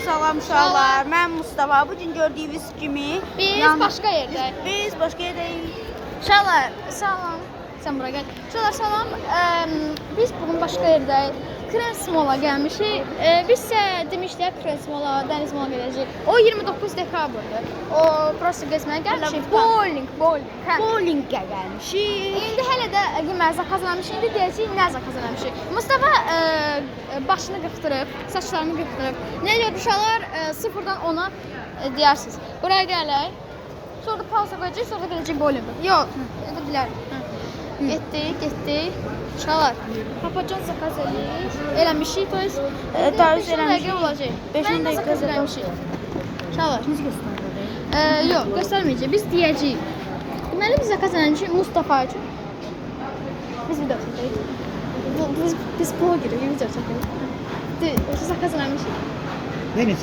Salam uşaqlar, mən Mustafa. Bugün gördüyünüz kimi Biz başqa yerdəyik. Biz başqa yerdəyik. Uşaqlar, salam. Sən bura gəl. Uşaqlar, salam. Biz bugün başqa yerdəyik. Krensmola gəlmişik. Biz isə demişdik Krensmola, Dəniz Mola gələcəyik. O 29 dekabrdır. O prosta gəzməyə gəlmişik. Bowling. Hə. Bowlingə gəlmişik. İndi hələ də yemək zakaz eləmişik. İndi deyəcəyik nə zakaz eləmişik. Mustafa başını qırxdırıb, saçlarını qırxdırıb. Nə deyir uşaqlar? 0-dan 10-a deyirsiniz. Buraya gələk. Sonra pauza qoyacağıq, sonra gələcək bowlinga. Yox, edə bilərik. Getdik. Uşaqlar, papacan zakaz eləmişik. Tarif 5 dəqiqə olacaq. 5 dəqiqə eləmişik. Uşaqlar, Biz göstəririk. yox, göstərməyəcək. Biz deyəcəyik. Deməli biz zakaz eləmişik Mustafa üçün. Biz video çəkirik. Biz blogerik, video çəkirik. Zakaz eləmişik. Neyiniz?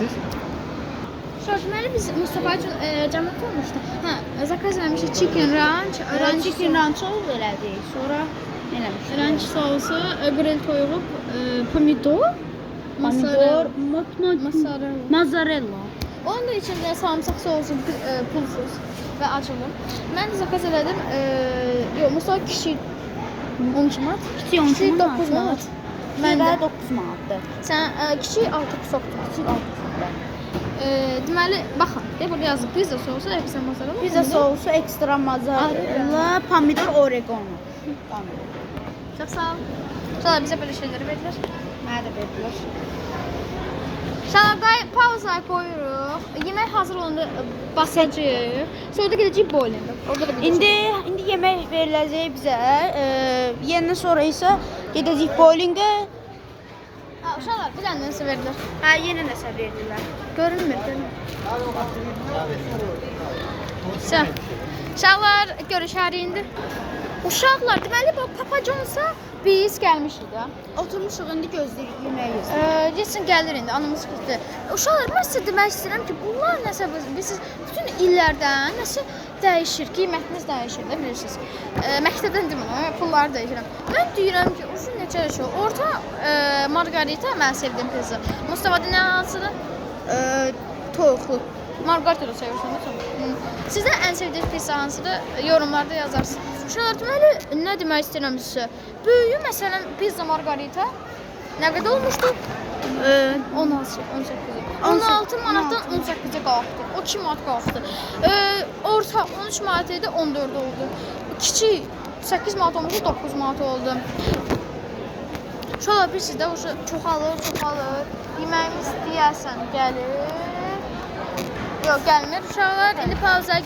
Deməli biz Mustafa üçün cəmiyyət olmuşdu. Hə, zakaz eləmişik chicken ranch, Chicken rancho elədik. Sonra eləmişik. ranch sosu, grill toyuğu, pomidor, mozzarella. Onun da içində sarımsaq sosu, pulsuz və acılı. Mən də zakaz elədim. Yox, Mustafa kiçik 13 manat, Kiçik 13 manat. 9 manat. Mən də 9 manatdır. Sən kiçik 6 pusokdur. Kiçik 6 manatdır. Deməli, baxın, burada yazıb pizza sosu, ekstra mozzarella. Pizza sosu, ekstra mozzarella, pomidor, oregano. Çox sağ ol. Sonra bizə belə şeyləri verdilər. Mənə də verdilər. Şaladay pauza qoyuruq. Yemək hazır olanda basacağıq. Sonra da gedəcəyik bowlinga. Orada da İndi yemək veriləcək bizə. Yenidən sonra isə gedəcəyik bowlingə. Uşaqlar, bir dənə nəsə verdilər. Hə, yenə nəsə verdilər. Görünmür. Uşaqlar, görüşərik indi. Uşaqlar, deməli bu Papa John's-a biz gəlmişik də. Oturmuşuq indi gözləyirik yeməyi. Geçsin gəlir indi, anımız qızdı. Uşaqlar, mən sizə demək istəyirəm ki, bunlar nəsə bilirsiniz, bütün illərdən nəsə dəyişir, qiymətiniz dəyişir də bilirsiniz. Məktəbdən deməm, pulları dəyişirəm. Mən deyirəm ki, uzun neçə yaş olur. Orta margarita mən sevdiyim pizza. Mustafa'da nə hansıdır? Toyuqlu. Margarita da sevirsən də sonra. Sizdə ən sevdiyiniz pizza hansıdır? Yorumlarda yazarsınız. Uşaqlar, deməli, nə demək istəyirəm sizə? Böyüyü, məsələn, pizza margarita nə qədər olmuşdu? 18. 16 manatdan 18-ə qalxdı. O 2 manat qalxdı. Orta 13 manat idi, 14 oldu. Kiçik 8 manat olmuşdu, 9 manat oldu. Uşaqlar, bilirsiniz də, çoxalır. Yeməyimiz deyəsən gəlir. Yox, gəlmir uşaqlar. İndi pauzaya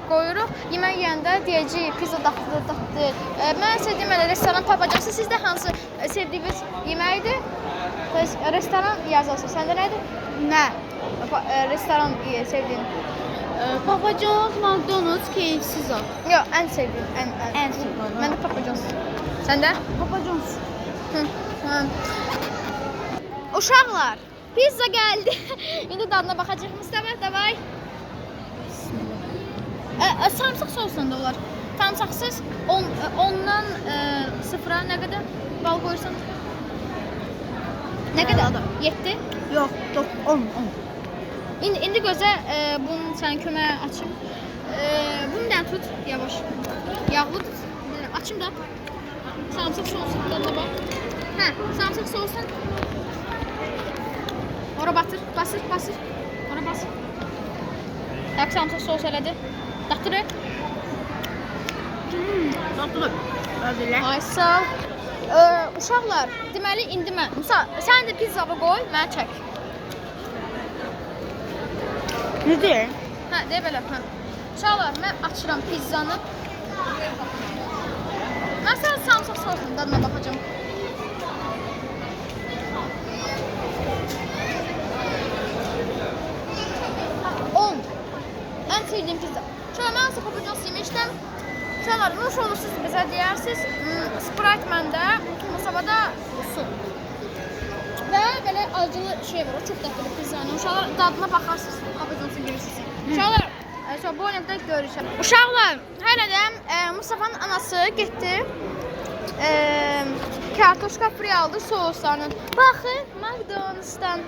qoyuruq. Yemək yeyəndə deyəcəyik, pizza dadlı. Mən sevdiyim restoran tapacaqsınız. Sizdə hansı sevdiyiniz yeməkdir? Restoran yazılsın. Səndə nədir? Nə? Restoran sevdiyin. Papa John's, McDonald's, KFC zat. Yox, ən sevdiyim. Ən sevdiyim. Məndə Papa John's. Səndə? Papa John's. Uşaqlar, pizza gəldi. İndi dadına baxacağıq. Mustafa, davay. Sarımsaq sosla da olar. Sarımsaqsız 10-dan 0-a nə qədər bal qoyursan? Nə qədər? 7? Yox, 10. İndi gözə bunu sənin köməyə açım. Bunu da tut, yavaş. Yağlı tut. Açım da. Sarımsaq sosu dadına bax. Hə, sarımsaq sosun. Ora basır. Ora basır. Yak sarımsaq sos elədi. Datdırıq. Tatlı. Böyle. Ay sağ ol. Uşaqlar, deməli indi mən. Musa, sən də pizzavı qoy, mənə çək. Nedir? Hə, deyə belə. Hə. Uşaqlar, mən açıram pizzanı. Mən sənə sarımsaq sosun dadına baxacağım. Ən sevdiyim pizza. Şöyle mən sizə Papa John's yemişdim. Uşaqlar, nuş olursunuz bizə deyirsiniz. Sprite məndə, Mustafa'da su. Və belə acılı şey var, o çox dadlı pizzanın. Uşaqlar, dadına baxarsınız, Papa John's-u görürsünüz. Uşaqlar, bu oyunda görüşəm. Uşaqlar, hələ də Mustafa'nın anası getdi. Kartoşka free aldı soğuslarının. Baxın, McDonald's'dan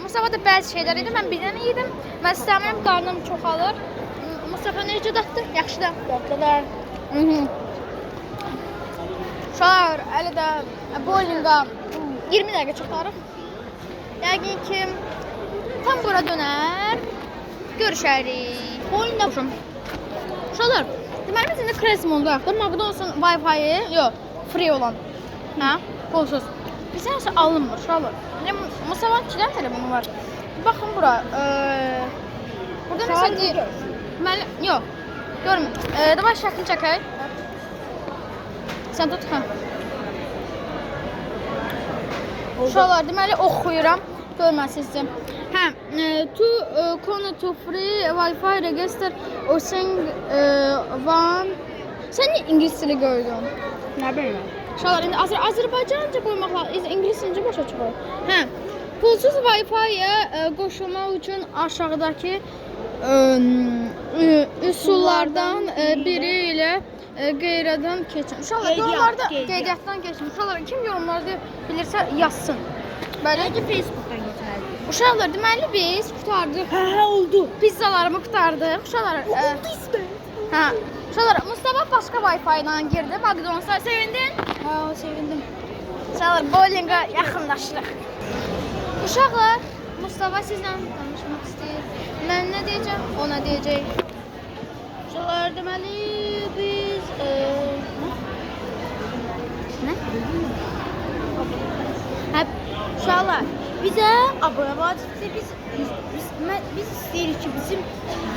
Mustafa da bəzi şeylər idi. Mən bir dənə yedim. Mən istəmirəm, qarnım çoxalır. Mustafa necə datdı? Yaxşıdır. Tatlılar. Uşaqlar, hələ də bowlinga 20 dəqiqə çıxarıq. Yəqin ki, tam bura dönər. Görüşərik. Bowlingda uşaqlar, deməli biz indi Kresimondayıq da. McDonald's-un Wi-Fi-yi, yox, free olan. Hə? Pulsuz. Bizə nəsə alınmır uşaqlar. Musafa'nın 2 dənə telefonu var. Baxın bura. Burada nəsə deyir. Deməli, yox. Görmür. Davay şəklini çəkək. Sən tut, hə. Uşaqlar, deməli oxuyuram. Görməsiniz. Hə, to connect to free Wi-Fi register or sing one. Sən niyə ingilis dili gördün? Nə bilirəm. Uşaqlar, indi Azərbaycanca qoymaq lazım, ingilisinci başa çıxır. Hə, pulsuz Wi-Fi-yə qoşulmaq üçün aşağıdakı üsullardan biri ilə qeyriyyatdan keçin. Uşaqlar, yorumlarda qeyriyyatdan keçin. Uşaqlar, kim yorumlarda bilirsə yazsın. Bəli. Bəlkə Facebookdan keçərdik. Uşaqlar, deməli biz qurtardıq. Hə, oldu. Pizzalarımı qurtardıq. Uşaqlar, Oldu İsmet. hə. Uşaqlar, Mustafa başqa Wi-Fi ilə girdi. McDonald's-a sevindin? Hə, sevindim. Uşaqlar, bowlinga yaxınlaşdıq. Uşaqlar, Mustafa sizlə danışmaq istəyir. Mən nə deyəcəm, o nə deyəcək? Uşaqlar, deməli biz Nə? hə, uşaqlar, bizə abunə vacibdir. Biz istəyirik ki, bizim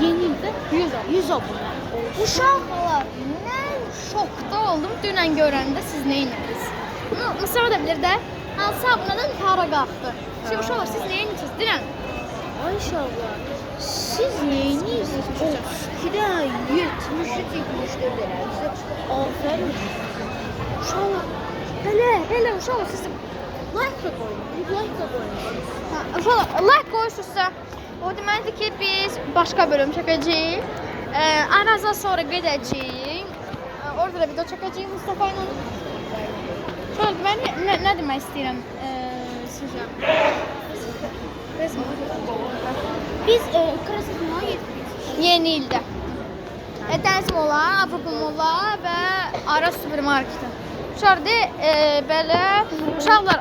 yeni ildə 100 abunə olsun. Uşaqlar, mən şokda oldum dünən görəndə siz nə edirsiniz? Mustafa da bilir də, hansı abunədən hara qalxdı. Şimdi uşaqlar, siz nə edirsiniz? Dinən. Maşallah. Siz neyinirsiniz? 2'den 73 lira. Aferin. Uşaqlar, elə uşaqlar siz Like da koyun. Like da koyun. uşaqlar like qoyursunuzsa, o deməkdir ki, biz başqa bölüm çəkəcəyik. Arazdan sonra gedəcəyik. Orada da video çəkəcəyik Mustafa ilə. Uşaqlar, mən nə demək istəyirəm sizə? Biz Krasnodara getdik. Yeni ildə. Dəniz mola, Avropa mola və Aras supermarketi. Uşaqlar, belə uşaqlar